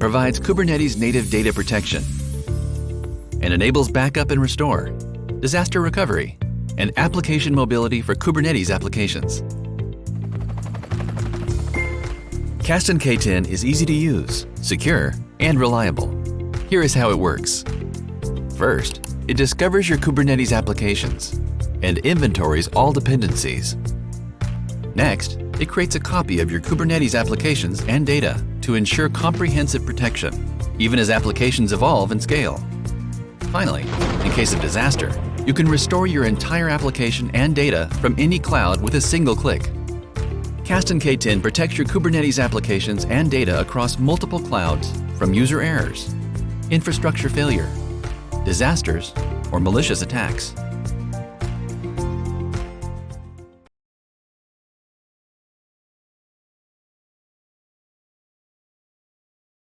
provides Kubernetes native data protection and enables backup and restore, disaster recovery, and application mobility for Kubernetes applications. Kasten K10 is easy to use, secure, and reliable. Here is how it works. First, it discovers your Kubernetes applications and inventories all dependencies. Next, it creates a copy of your Kubernetes applications and data to ensure comprehensive protection, even as applications evolve and scale. Finally, in case of disaster, you can restore your entire application and data from any cloud with a single click. Kasten K10 protects your Kubernetes applications and data across multiple clouds from user errors, infrastructure failure, disasters, or malicious attacks.